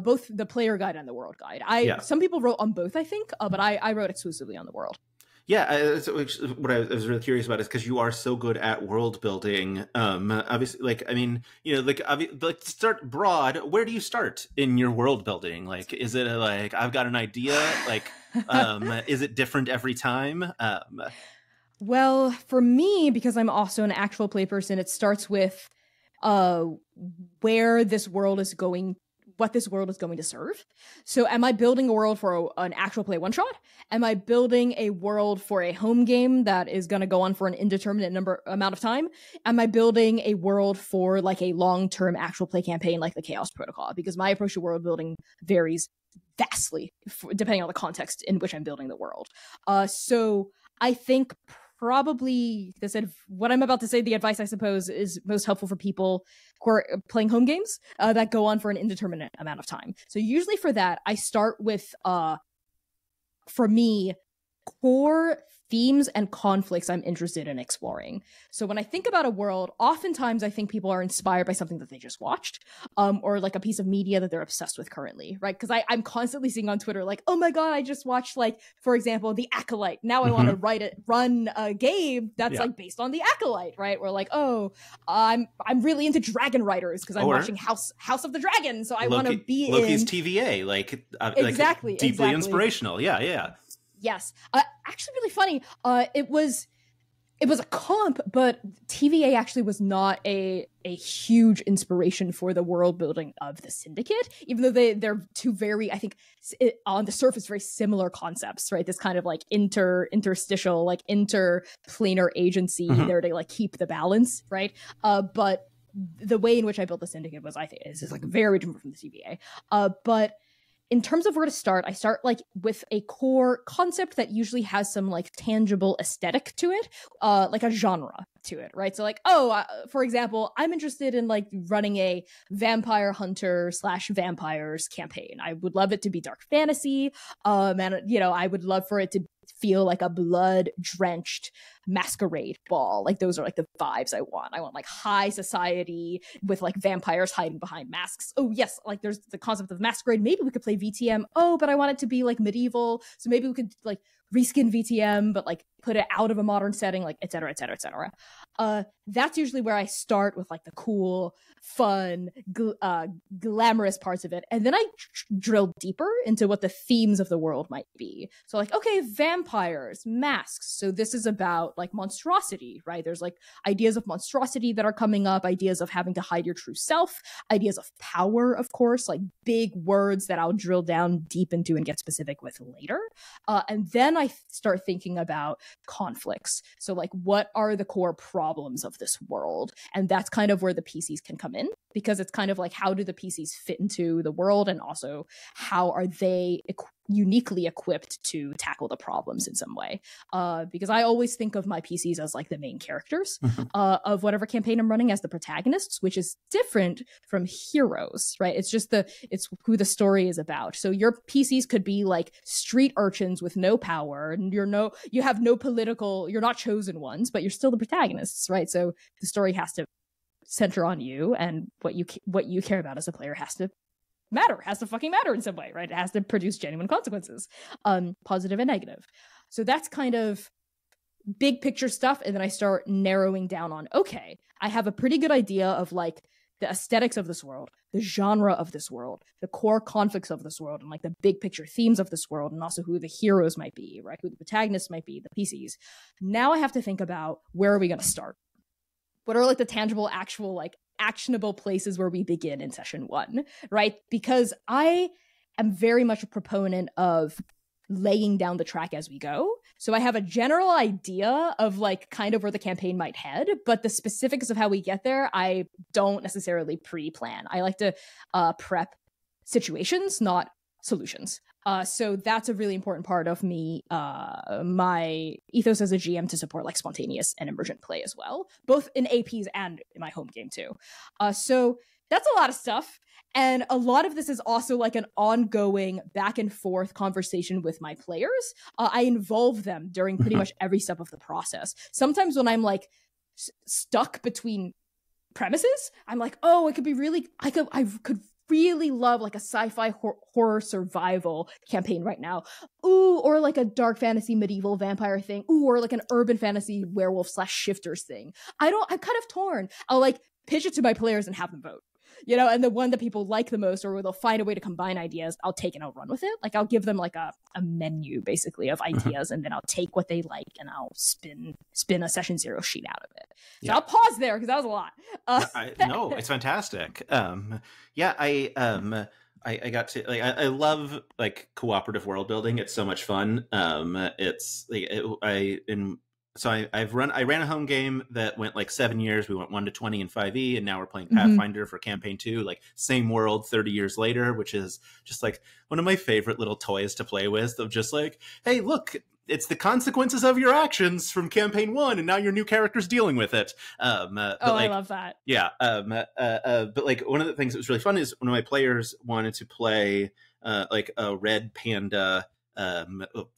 both the player guide and the world guide. Some people wrote on both, I think, but I wrote exclusively on the world. Yeah, what I was really curious about is because you are so good at world building. Obviously, like I mean, you know, like start broad. Where do you start in your world building? Like, is it like I've got an idea? Like, is it different every time? Well, for me, because I'm also an actual play person, it starts with where this world is going. What this world is going to serve. So am I building a world for an actual play one-shot? Am I building a world for a home game that is going to go on for an indeterminate amount of time? Am I building a world for like a long-term actual play campaign like the Chaos Protocol? Because my approach to world building varies vastly depending on the context in which I'm building the world. So I think probably what I'm about to say, the advice I suppose is most helpful for people who are playing home games that go on for an indeterminate amount of time. So usually for that, I start with, for me, core themes and conflicts I'm interested in exploring. So when I think about a world, oftentimes I think people are inspired by something that they just watched, or like a piece of media that they're obsessed with currently, right? Because I'm constantly seeing on Twitter, like, oh my God, I just watched, like, for example, The Acolyte. Now I want to run a game that's like based on The Acolyte, right? Or like, oh, I'm really into dragon writers because I'm watching House of the Dragon, so I want to be Loki's in TVA, exactly, like deeply inspirational. Yeah. Yes. Actually really funny. It was a comp, but TVA actually was not a huge inspiration for the world building of the Syndicate, even though they're two very, I think, on the surface, very similar concepts, right? This kind of like interstitial, like interplanar agency there to like keep the balance, right? But the way in which I built the Syndicate was, I think, is like very different from the TVA. But in terms of where to start, I start like with a core concept that usually has some like tangible aesthetic to it, like a genre to it, right? So like, for example, I'm interested in like running a vampire hunter / vampires campaign. I would love it to be dark fantasy. And you know, I would love for it to feel like a blood drenched masquerade ball. Like those are like the vibes I want. I want like high society with like vampires hiding behind masks. Oh yes, like there's the concept of masquerade. Maybe we could play VTM. Oh, but I want it to be like medieval. So maybe we could like reskin VTM, but like put it out of a modern setting, like et cetera, et cetera, et cetera. That's usually where I start with like the cool, fun, glamorous parts of it. And then I drill deeper into what the themes of the world might be. So like, okay, vampires, masks. So this is about like monstrosity, right? There's like ideas of monstrosity that are coming up, ideas of having to hide your true self, ideas of power, of course, like big words that I'll drill down deep into and get specific with later. And then I start thinking about conflicts. So like, what are the core problems of this world? And that's kind of where the PCs can come in, because it's kind of like, how do the PCs fit into the world? And also, how are they uniquely equipped to tackle the problems in some way? Because I always think of my PCs as like the main characters of whatever campaign I'm running, as the protagonists, which is different from heroes, right? It's it's who the story is about. So your PCs could be like street urchins with no power, and you have no political, you're not chosen ones, but you're still the protagonists, right? So the story has to center on you, and what you care about as a player has to fucking matter in some way, right? It has to produce genuine consequences, positive and negative. So that's kind of big picture stuff. And then I start narrowing down on, okay, I have a pretty good idea of like the aesthetics of this world, the genre of this world, the core conflicts of this world, and like the big picture themes of this world, and also who the heroes might be, right? Who the protagonists might be, the PCs. Now I have to think about, where are we going to start? What are like the tangible, actual, like actionable places where we begin in session 1, right? Because I am very much a proponent of laying down the track as we go. So I have a general idea of like kind of where the campaign might head, but the specifics of how we get there, I don't necessarily pre-plan. I like to prep situations, not solutions. So that's a really important part of me, my ethos as a GM, to support like spontaneous and emergent play as well, both in APs and in my home game too. So that's a lot of stuff. And a lot of this is also like an ongoing back and forth conversation with my players. I involve them during pretty much every step of the process. Sometimes when I'm like stuck between premises, I'm like, oh, it could be really, I could really love like a sci-fi horror survival campaign right now. Ooh, or like a dark fantasy medieval vampire thing. Ooh, or like an urban fantasy werewolf / shifters thing. I'm kind of torn. I'll like pitch it to my players and have them vote. You know, and the one that people like the most, or where they'll find a way to combine ideas, I'll take and I'll run with it. Like I'll give them like a menu basically of ideas, and then I'll take what they like and I'll spin a session 0 sheet out of it. So I'll pause there because that was a lot. No, it's fantastic. I got to like I love like cooperative world building. It's so much fun. It's like I ran a home game that went like 7 years. We went 1 to 20 in 5e, and now we're playing Pathfinder for campaign 2, like same world 30 years later, which is just like one of my favorite little toys to play with, of just like, hey, look, it's the consequences of your actions from campaign 1, and now your new character's dealing with it. Like, I love that. Yeah. But like one of the things that was really fun is one of my players wanted to play like a red panda.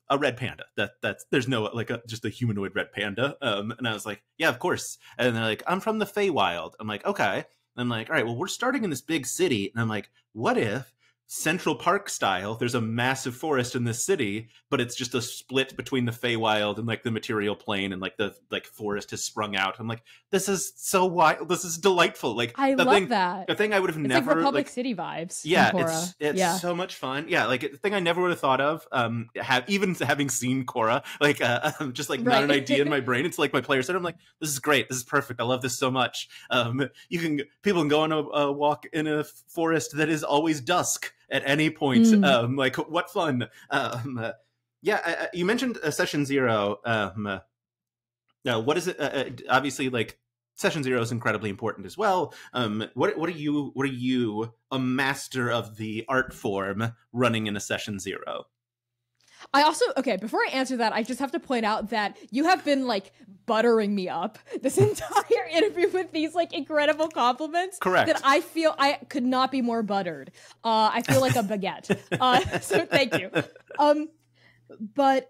A red panda. That's there's no like just a humanoid red panda. And I was like, yeah, of course. And they're like, I'm from the Feywild. I'm like, okay. And I'm like, all right, well, we're starting in this big city. And I'm like, what if Central Park style, there's a massive forest in this city, but it's just a split between the Feywild and like the material plane, and like the like forest has sprung out. I'm like, this is so wild. This is delightful. Like I love that. The thing I would have never like Republic City vibes. Yeah, it's so much fun. Yeah, like the thing I never would have thought of. Even having seen Korra, like just like not an idea in my brain. It's like my player said, I'm like, this is great. This is perfect. I love this so much. People can go on a walk in a forest that is always dusk at any point. Like what fun. You mentioned session 0. Now what is it? Obviously, like session 0 is incredibly important as well. What are you, a master of the art form, running in a session 0? I also, before I answer that, I just have to point out that you have been like buttering me up this entire interview with these like incredible compliments. Correct. That I feel I could not be more buttered. I feel like a baguette. So thank you. But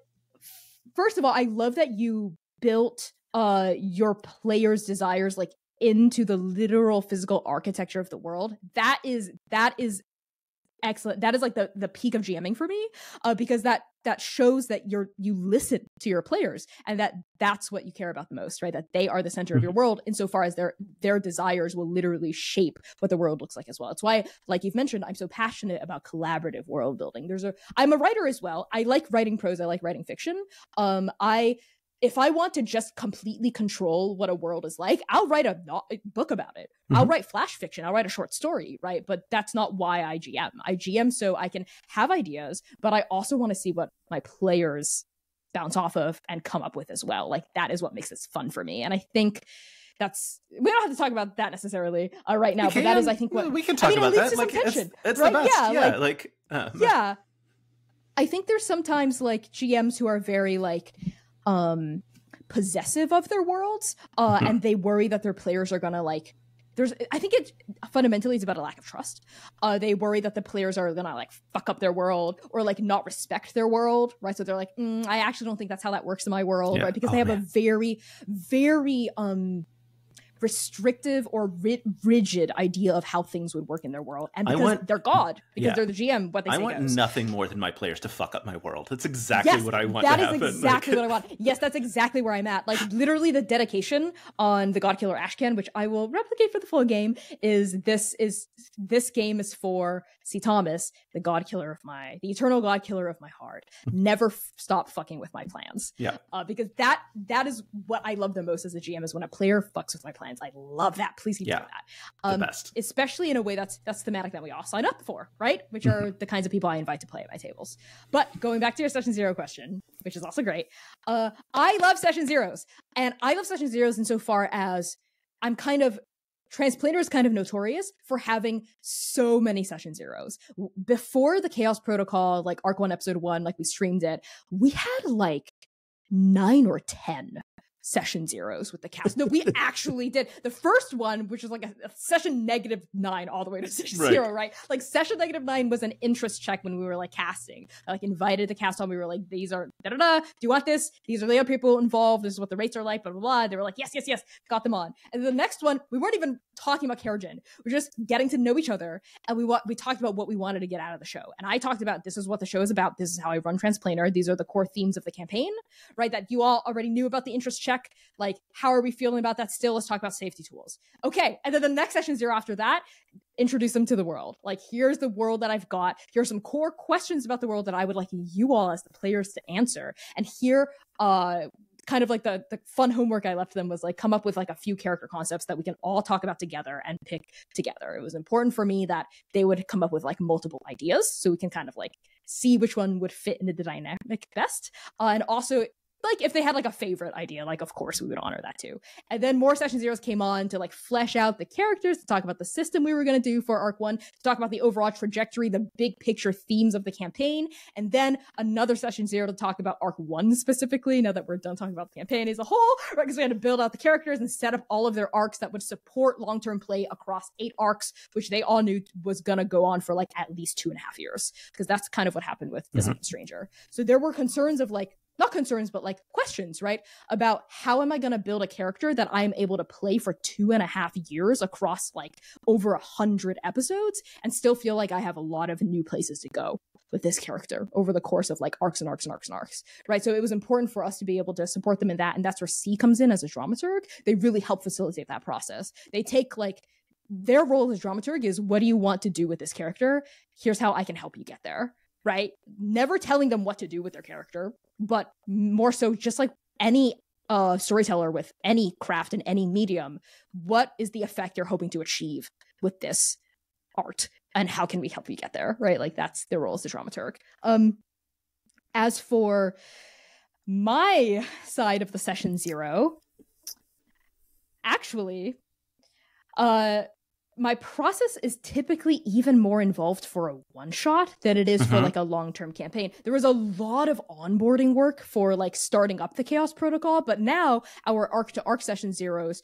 first of all, I love that you built your players' desires like into the literal physical architecture of the world. That is excellent. That is like the peak of GMing for me, because that shows that you listen to your players, and that's what you care about the most, right? That they are the center of your world, insofar as their desires will literally shape what the world looks like as well. It's why, like you've mentioned, I'm so passionate about collaborative world building. I'm a writer as well. I like writing prose. I like writing fiction. If I want to just completely control what a world is like, I'll write a book about it. I'll write flash fiction. I'll write a short story, right? But that's not why I GM. I GM so I can have ideas, but I also want to see what my players bounce off of and come up with as well. Like that is what makes this fun for me. And I think we don't have to talk about that necessarily right now, but that is, I think, what we can talk about that. Like it's right? The best. Yeah, I think there's sometimes like GMs who are very like possessive of their worlds, and they worry that their players are gonna like. I think it fundamentally is about a lack of trust. They worry that the players are gonna like fuck up their world or like not respect their world, right? So they're like, I actually don't think that's how that works in my world, right? Because they have a very, very restrictive or rigid idea of how things would work in their world, and because they're God, because they're the GM, what they say I want goes. Nothing more than my players to fuck up my world. That's exactly what I want to happen. That is exactly what I want. Yes, that's exactly where I'm at. Like literally the dedication on the Godkiller Ashcan, which I will replicate for the full game, is this game is for C. Thomas, the eternal Godkiller of my heart. Never stop fucking with my plans. Yeah. Because that is what I love the most as a GM, is when a player fucks with my plans. plans. I love that. Please keep doing that. The best. Especially in a way that's thematic that we all sign up for, right? Which are the kinds of people I invite to play at my tables. But going back to your session zero question, which is also great. I love session zeros. And I love session zeros insofar as Transplanar is kind of notorious for having so many session zeros. Before the Chaos Protocol, like Arc 1, Episode 1, like we streamed it, we had like 9 or 10 session zeros with the cast. No, we actually did. The first one, which was like a session -9 all the way to session 0, right? Like session -9 was an interest check when we were like casting. I like invited the cast on. We were like, these are da-da-da. Do you want this? These are the other people involved. This is what the rates are like, blah, blah, blah. They were like, yes, yes, yes. Got them on. And then the next one, we weren't even talking about Kerrigan. We're just getting to know each other. And we talked about what we wanted to get out of the show. And I talked about, this is what the show is about. This is how I run Transplanar. These are the core themes of the campaign, right? That you all already knew about the interest check. Like, how are we feeling about that still? Let's talk about safety tools. Okay. And then the next session 0 after that, introduce them to the world. Like, here's the world that I've got. Here are some core questions about the world that I would like you all as the players to answer. And here, kind of like the fun homework I left them was like, come up with like a few character concepts that we can all talk about together and pick together. It was important for me that they would come up with like multiple ideas so we can kind of like see which one would fit into the dynamic best. And also, like, if they had like a favorite idea, like, of course we would honor that too. And then more session zeros came on to like flesh out the characters, to talk about the system we were going to do for Arc 1, to talk about the overall trajectory, the big picture themes of the campaign. And then another session 0 to talk about Arc 1 specifically, now that we're done talking about the campaign as a whole, right? Because we had to build out the characters and set up all of their arcs that would support long-term play across 8 arcs, which they all knew was going to go on for like at least 2.5 years. Because that's kind of what happened with Discipline Stranger. So there were concerns of like, not concerns, but like questions, right? About how am I going to build a character that I'm able to play for 2.5 years across like over 100 episodes and still feel like I have a lot of new places to go with this character over the course of like arcs and arcs and arcs and arcs, right? So it was important for us to be able to support them in that. And that's where C comes in as a dramaturg. They really help facilitate that process. They take like, their role as dramaturg is, what do you want to do with this character? Here's how I can help you get there. Right? Never telling them what to do with their character, but more so just like any storyteller with any craft in any medium, what is the effect you're hoping to achieve with this art? And how can we help you get there? Right? Like that's their role as the dramaturg. As for my side of the session 0, actually, my process is typically even more involved for a one-shot than it is for like a long-term campaign. There was a lot of onboarding work for like starting up the Chaos Protocol, but now our arc-to-arc session 0s,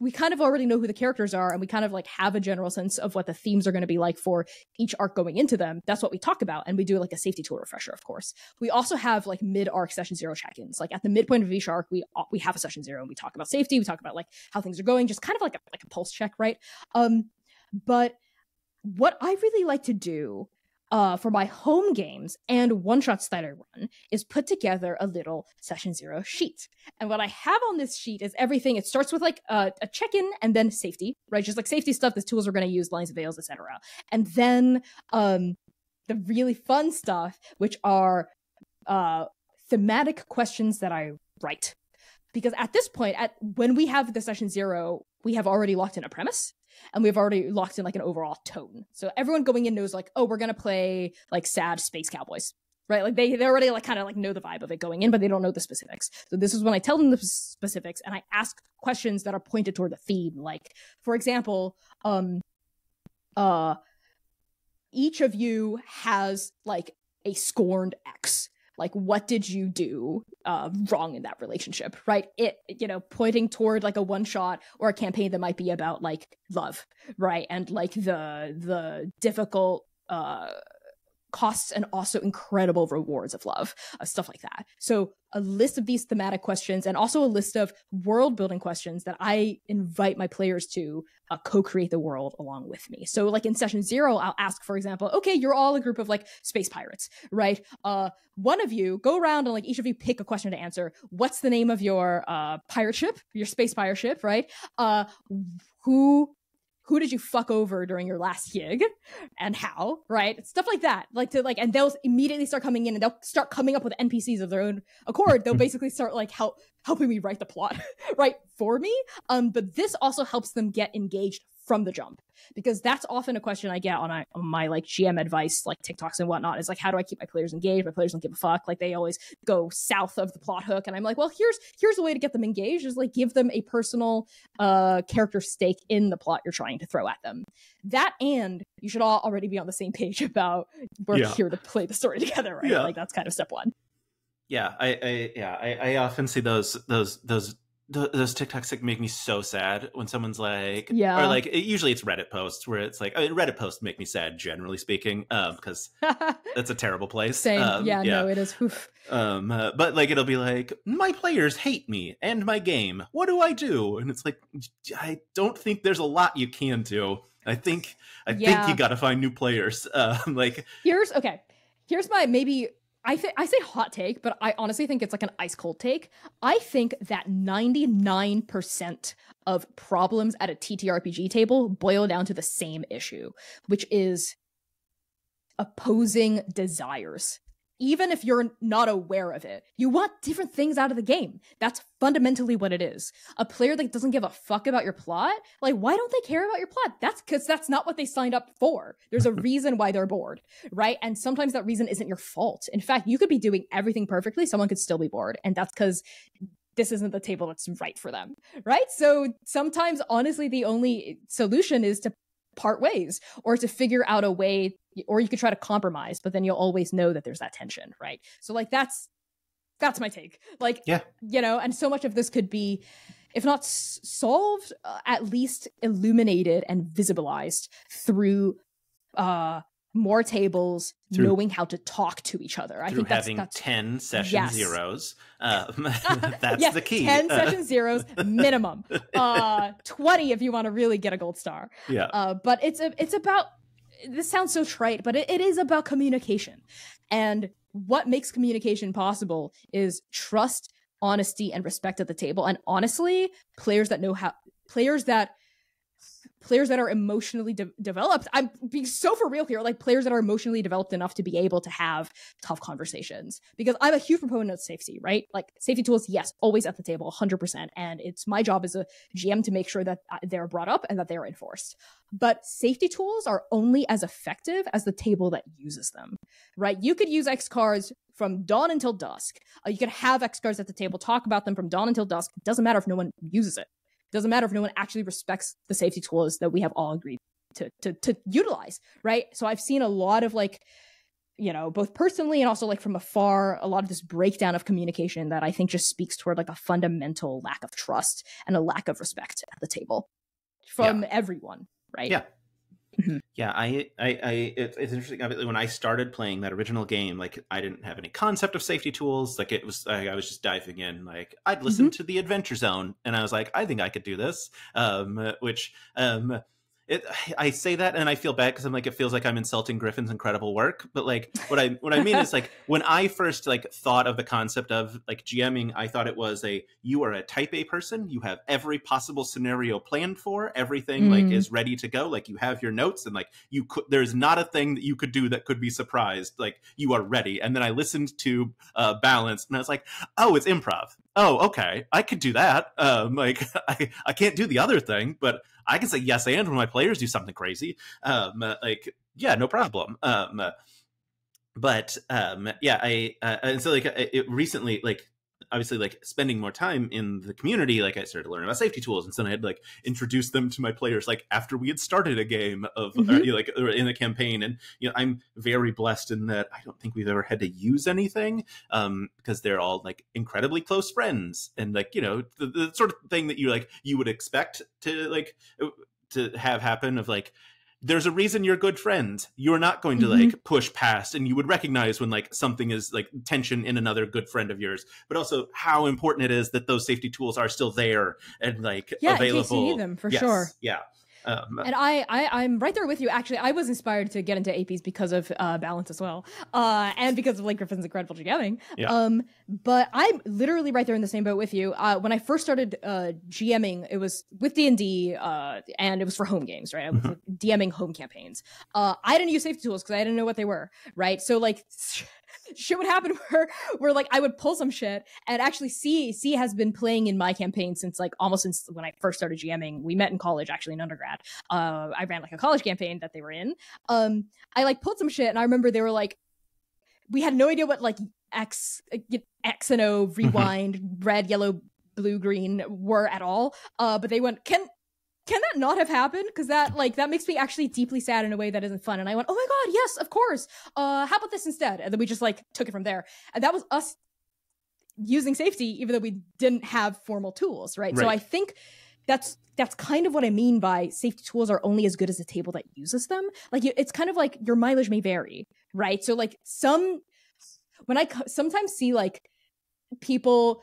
we kind of already know who the characters are and we kind of like have a general sense of what the themes are going to be like for each arc going into them. That's what we talk about. And we do like a safety tool refresher, of course. We also have like mid-arc session 0 check-ins. Like at the midpoint of each arc, we have a session 0 and we talk about safety. We talk about like how things are going, just kind of like a pulse check, right? But what I really like to do for my home games and one-shots that I run is put together a little session 0 sheet. And what I have on this sheet is everything. It starts with like a check-in and then safety, right? Just like safety stuff, the tools we're going to use, lines of veils, etc. And then the really fun stuff, which are thematic questions that I write. Because at this point, when we have the session 0, we have already locked in a premise. And we've already locked in like an overall tone. So everyone going in knows like, oh, we're going to play like sad space cowboys, right? Like they already like kind of like know the vibe of it going in, but they don't know the specifics. So this is when I tell them the specifics and I ask questions that are pointed toward the theme. Like, for example, each of you has like a scorned ex. Like, what did you do wrong in that relationship, right? It, pointing toward like a one shot or a campaign that might be about like love, right? And like the difficult costs and also incredible rewards of love, stuff like that. So a list of these thematic questions and also a list of world building questions that I invite my players to co-create the world along with me. So like in session 0, I'll ask, for example, okay, you're all a group of like space pirates, right? One of you go around and like each of you pick a question to answer. What's the name of your pirate ship, your space pirate ship, right? Who who did you fuck over during your last gig and how, right? Stuff like that. And they'll immediately start coming in and they'll start coming up with NPCs of their own accord. They'll basically start like helping me write the plot, right, for me. But this also helps them get engaged from the jump, because that's often a question I get on my like GM advice, like TikToks and whatnot, is like, how do I keep my players engaged? My players don't give a fuck. Like they always go south of the plot hook. And I'm like, well, here's a way to get them engaged, is like give them a personal character stake in the plot you're trying to throw at them. That, and you should all already be on the same page about we're here to play the story together, right? Like that's kind of step one. Yeah, I often see those TikToks that make me so sad when someone's like, or like usually it's Reddit posts where it's like, Reddit posts make me sad generally speaking, because that's a terrible place. Same. No, it is. But like it'll be like, my players hate me and my game. What do I do? And it's like, I don't think there's a lot you can do. I think you got to find new players. Like here's my maybe. I say hot take, but I honestly think it's like an ice cold take. I think that 99% of problems at a TTRPG table boil down to the same issue, which is opposing desires. Even if you're not aware of it, you want different things out of the game. That's fundamentally what it is. A player that doesn't give a fuck about your plot, like, why don't they care about your plot? That's because that's not what they signed up for. There's a reason why they're bored, right? And sometimes that reason isn't your fault. In fact, you could be doing everything perfectly, someone could still be bored, and that's because this isn't the table that's right for them, right? So sometimes, honestly, the only solution is to part ways, or to figure out a way, or you could try to compromise, but then you'll always know that there's that tension, right? So like that's my take. Like, and so much of this could be, if not solved, at least illuminated and visibilized through more tables, knowing how to talk to each other. I think having 10 session zeros. That's the key. 10 session zeros minimum. 20 if you want to really get a gold star. But it's about, this sounds so trite, but it is about communication. And what makes communication possible is trust, honesty, and respect at the table. And honestly, players that are emotionally developed, I'm being so for real here, like players that are emotionally developed enough to be able to have tough conversations. Because I'm a huge proponent of safety, right? Like safety tools, yes, always at the table, 100%. And it's my job as a GM to make sure that they're brought up and that they're enforced. But safety tools are only as effective as the table that uses them, right? You could use X cards from dawn until dusk. You could have X cards at the table, talk about them from dawn until dusk. It doesn't matter if no one uses it. Doesn't matter if no one actually respects the safety tools that we have all agreed to utilize, right? So I've seen a lot of like, both personally and also like from afar, a lot of this breakdown of communication that I think just speaks toward like a fundamental lack of trust and a lack of respect at the table from everyone, right? Yeah. Mm-hmm. Yeah, it's interesting. When I started playing that original game, like I didn't have any concept of safety tools. Like it was, I was just diving in. Like I'd listen to the Adventure Zone, and I was like, I think I could do this. I say that and I feel bad because I'm like, it feels like I'm insulting Griffin's incredible work. But like what I mean is like when I first like thought of the concept of like GMing, I thought it was you are a type A person. You have every possible scenario planned for, everything like is ready to go. Like you have your notes and like there's not a thing that you could do that could be surprised. Like you are ready. And then I listened to Balance and I was like, oh, it's improv. Oh, okay. I could do that. Like I can't do the other thing, but I can say yes and when my players do something crazy. No problem. And so like it recently, like obviously like spending more time in the community, like I started learning about safety tools, and so I had like introduced them to my players like after we had started a game of or in a campaign. And I'm very blessed in that I don't think we've ever had to use anything because they're all like incredibly close friends, and like the sort of thing that you would expect to have happen of like, there's a reason you're good friends. You're not going to like push past, and you would recognize when like something is like tension in another good friend of yours, but also how important it is that those safety tools are still there and like available. In case you need them, for sure. Yeah. And I'm right there with you. Actually, I was inspired to get into APs because of balance as well, and because of Blake Griffin's incredible GMing. Yeah. But I'm literally right there in the same boat with you. When I first started GMing, it was with D&D, and it was for home games, right? I was DMing home campaigns. I didn't use safety tools because I didn't know what they were, right? So like, shit would happen where like I would pull some shit, and actually C has been playing in my campaign since when I first started GMing. We met in college, actually in undergrad. I ran like a college campaign that they were in. I like pulled some shit, and I remember they were like, we had no idea what like X and O, rewind, red, yellow, blue, green were at all. But they went, can that not have happened? Because that makes me actually deeply sad in a way that isn't fun. And I went, oh my god, yes, of course. How about this instead? And then we just like took it from there. And that was us using safety, even though we didn't have formal tools, right? So I think that's kind of what I mean by safety tools are only as good as the table that uses them. Like it's kind of like your mileage may vary, right? So like when I sometimes see like people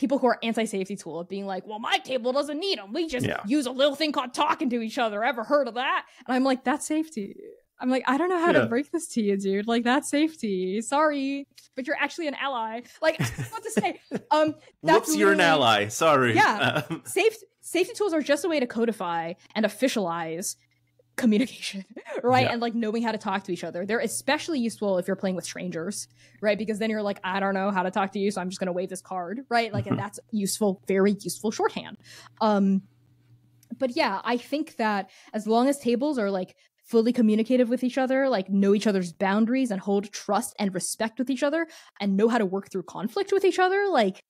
who are anti-safety tool being like, well, my table doesn't need them. We just use a little thing called talking to each other. Ever heard of that? And I'm like, that's safety. I'm like, I don't know how to break this to you, dude. Like, that's safety. Sorry, but you're actually an ally. Like, what to say? Whoops, you're an ally. Sorry. Yeah. Safety tools are just a way to codify and officialize communication, right? And like knowing how to talk to each other. They're especially useful if you're playing with strangers, right? Because then you're like, I don't know how to talk to you, so I'm just going to wave this card, right? Like, and that's useful, very useful shorthand. But yeah, I think that as long as tables are like fully communicative with each other, like know each other's boundaries and hold trust and respect with each other and know how to work through conflict with each other, like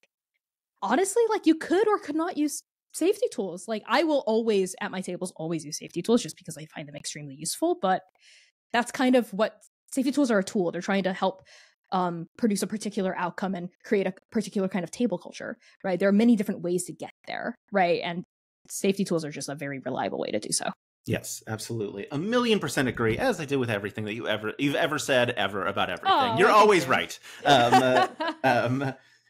honestly, like you could or could not use safety tools. Like I will always at my tables always use safety tools just because I find them extremely useful. But that's kind of what safety tools are. A tool. They're trying to help produce a particular outcome and create a particular kind of table culture, right? There are many different ways to get there, right? And safety tools are just a very reliable way to do so. Yes, absolutely. 1,000,000% agree, as I do with everything that you've ever said ever about everything. You're always right.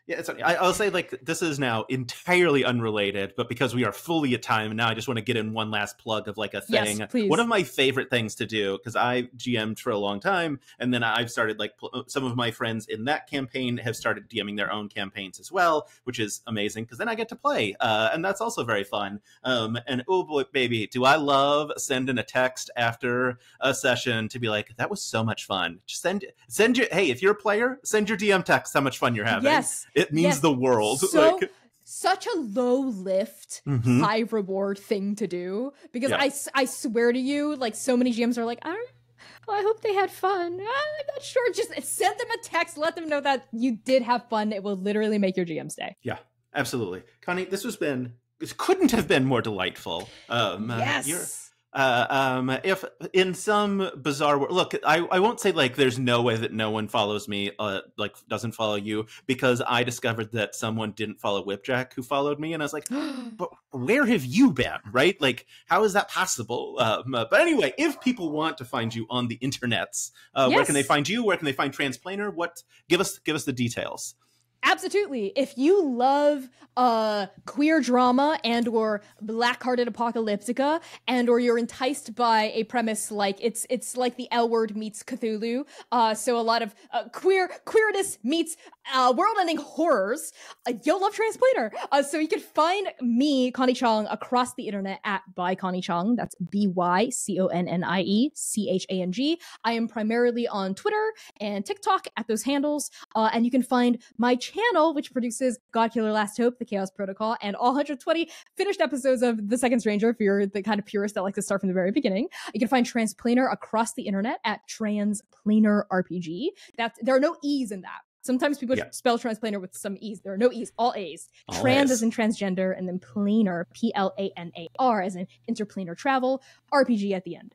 Yeah, I'll say like this is now entirely unrelated, but because we are fully at time, and now I just want to get in one last plug of like a thing. Yes, please. One of my favorite things to do, because I GM'd for a long time, and then I've started like some of my friends in that campaign have started DMing their own campaigns as well, which is amazing because then I get to play, and that's also very fun. And oh boy, baby, do I love sending a text after a session to be like, that was so much fun. Just send your, hey, if you're a player, send your DM text how much fun you're having. Yes. It means the world. So, such a low lift, high reward thing to do. Because I swear to you, like so many GMs are like, I hope they had fun. I'm not sure. Just send them a text. Let them know that you did have fun. It will literally make your GM's day. Yeah, absolutely. Connie, this couldn't have been more delightful. Yes. If in some bizarre look, I won't say like there's no way that no one follows me, like doesn't follow you, because I discovered that someone didn't follow Whipjack who followed me, and I was like, but where have you been, right? Like, how is that possible? But anyway, if people want to find you on the internets, where can they find you? Where can they find Transplanar? Give us the details. Absolutely. If you love queer drama and or black-hearted apocalyptica and or you're enticed by a premise like it's like the L Word meets Cthulhu, so a lot of queerness meets world-ending horrors, you'll love Transplanar. So you can find me, Connie Chang, across the internet at by Connie Chang. That's BYCONNIECHANG. I am primarily on Twitter and TikTok at those handles, and you can find my channel, which produces Godkiller Last Hope, The Chaos Protocol, and all 120 finished episodes of The Second Stranger if you're the kind of purist that likes to start from the very beginning. You can find Transplanar across the internet at Transplanar RPG. There are no E's in that. Sometimes people spell Transplanar with some E's. There are no E's, all A's. Trans as in transgender, and then planar, PLANAR, as in interplanar travel, RPG at the end.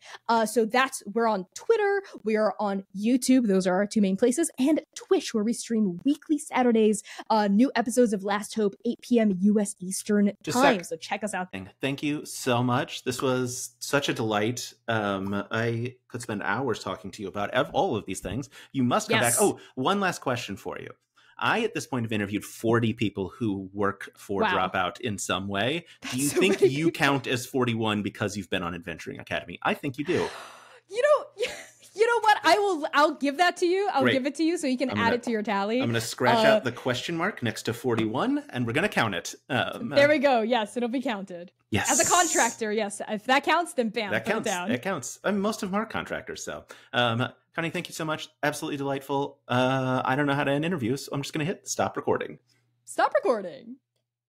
So we're on Twitter, we are on YouTube, those are our two main places, and Twitch, where we stream weekly Saturdays, new episodes of Last Hope, 8 p.m. U.S. Eastern time. So check us out. Thank you so much. This was such a delight. I could spend hours talking to you about all of these things. You must go back. Oh, one last question for you. I, at this point, have interviewed 40 people who work for Dropout in some way. Do you think you count as 41 because you've been on Adventuring Academy? I think you do. You know what? I'll give that to you. I'll give it to you so you can add it to your tally. I'm going to scratch out the question mark next to 41, and we're going to count it. There we go. Yes, it'll be counted. Yes. As a contractor, yes. If that counts, then bam, that counts. Down. It counts. I mean, most of them are contractors, so. Connie, thank you so much. Absolutely delightful. I don't know how to end interviews, so I'm just going to hit stop recording. Stop recording.